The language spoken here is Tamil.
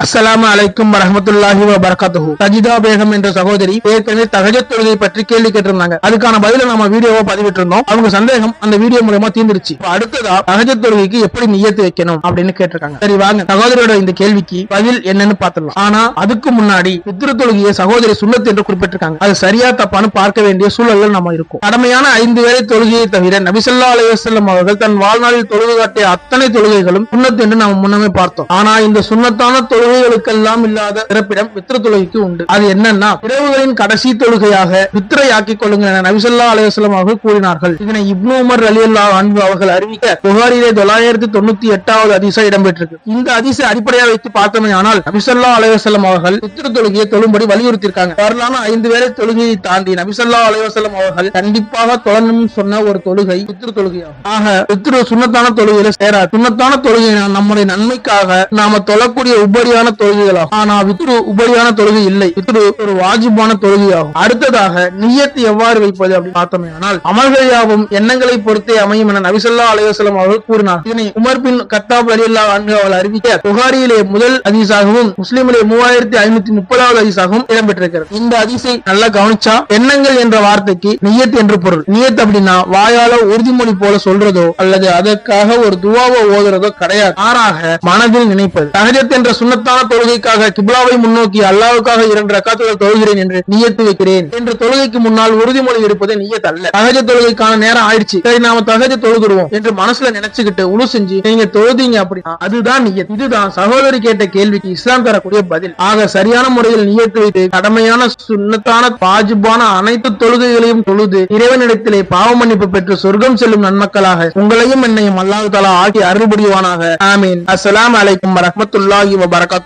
அஸ்ஸலாமு அலைக்கும் வரஹ்மத்துல்லாஹி வபரகாத்துஹு. சஜிதா பேகம் என்ற சகோதரி ஏற்கனவே தஹஜ்ஜுத் தொழுகை பற்றி கேள்வி கேட்டிருந்தாங்க. அதுக்கான பதில நம்ம வீடியோவை பதிவிட்டு இருந்தோம். அவங்க சந்தேகம் அந்த வீடியோ மூலமா தீர்ந்துருச்சு. அடுத்ததா தஹஜ்ஜுத் தொழுகைக்கு எப்படி நியத்து வைக்கணும் அப்படின்னு கேட்டிருக்காங்க. சரி வாங்க சகோதரியோட இந்த கேள்விக்கு பதில் என்னன்னு பாத்துடலாம். ஆனா அதுக்கு முன்னாடி வித்ரு தொழுகையை சகோதரி சுன்னத் என்று குறிப்பிட்டிருக்காங்க. அது சரியா தப்பான்னு பார்க்க வேண்டிய சூழல்ல நம்ம இருக்கும். கடமையான 5 வேளை தொழுகையை தவிர நபி ஸல்லல்லாஹு அலைஹி வஸல்லம் அவர்கள் தன் வாழ்நாளில் தொழுகை காட்டிய அத்தனை தொழுகைகளும் சுன்னத் என்று நாம் முன்னமே பார்த்தோம். ஆனா இந்த சுன்னத்தான தொழுகைகளுக்கெல்லாம் இல்லாத சிறப்பிடம் வித்ரு தொழுகைக்கு உண்டு. அது என்னன்னா இரவுகளின் கடைசி தொழுகையாக வித்ரை ஆக்கிக் கொள்ளுங்கள் என நபி ஸல்லல்லாஹு அலைஹி வஸல்லம் அவர்கள் கூறினார்கள். இதனை இப்னு உமர் ரலியல்லாஹு அன்ஹு அவர்கள் அறிவிக்க புகாரிலே 998வது ஹதீஸா இடம்பெற்றிருக்கு. இந்த ஹதீஸை அடிப்படையாக வைத்து பார்த்தோமேயானால் நபி ஸல்லல்லாஹு அலைஹி வஸல்லம் அவர்கள் வித்ரு தொழுகையை தொழும்படி வலியுறுத்தியிருக்காங்க. வரலான 5 வேளை தொழுகையை தாண்டி நபி ஸல்லல்லாஹு அலைஹி வஸல்லம் அவர்கள் கண்டிப்பாக தொழணும் சொன்ன ஒரு தொழுகை வித்ரு தொழுகையாகும். ஆக வித்ரு சுன்னத்தான தொழுகையில சேராது. சுன்னத்தான தொழுகை நம்முடைய நன்மைக்காக நாம தொழக்கூடிய உபரியான தொழுகைகளாகும். ஆனா வித்ரு உபரியான தொழுகை இல்லை. வித்ரு ஒரு வாஜிபான தொழுகையாகும். அடுத்ததாக நிய்யத் எவ்வாறு வைப்பது அப்படின்னு பார்த்தோமேயானால் அமல்கள் யாவும் எண்ணங்களை பொறுத்தே அமையும் என நபி ஸல்லல்லாஹு அலைஹி வஸல்லம் அவர்கள் கூறினார். இதனை உமர் பின் கத்தாப் ரலியல்லாஹு அன்ஹு அவர்கள் அறிவிக்க புகாரியிலே முதல் ஹதீஸாகவும் முஸ்லிமிலே 3530வது ஹதீஸாகவும் இடம்பெற்றிருக்கிறது. இந்த ஹதீஸை நல்லா கவனிச்சா எண்ணங்கள் என்ற வார்த்தைக்கு நிய்யத் என்று பொருள். நிய்யத் அப்படின்னா வாயால உறுதிமொழி போல சொல்றதோ அல்லது அதற்காக ஒரு துவாவோ ஓதுறதோ கிடையாது. மாறாக மனதில் நினைப்பது. தஹஜ்ஜுத் என்ற சுன்னத்தான தொழுகைக்காக கிப்லாவை முன்னோக்கி அல்லாஹ்வுக்காக 2 ரக்காத்துகள் தொழுகிறேன் என்று நிய்யத்து வைக்கிறேன் என்று தொழுகைக்கு முன்னால் உறுதிமொழி எடுப்பது நிய்யத் அல்ல. தஹஜ்ஜுத் தொழுகைக்கான நேரம் ஆயிடுச்சு, சரி நாம தஹஜ்ஜுத் தொழுதுருவோம் என்று மனசுல நினைச்சுக்கிட்டு உழு செஞ்சு நீங்க தொழுதீங்க அப்படின்னா அதுதான் நிய்யத். இதுதான் சகோதரி கேட்ட கேள்விக்கு இஸ்லாம் தரக்கூடிய பதில். ஆக சரியான முறையில் நிய்யத்து வைத்து கடமையான சுன்னத்தான வாஜிபான அனைத்து தொழுகைகளையும் தொழுது இறைவனிடத்திலே பாவ மன்னிப்பு பெற்று சொர்க்கம் செல்லும் நன்மக்களாக உங்களையும் என்னையும் அல்லாஹ் தஆலா ஆக்கி அருள் புரிவானாக. ஆமீன். அஸ்ஸலாமு அலைக்கும் வரஹ்மத்துல்லாஹி வபரகாத்துஹு.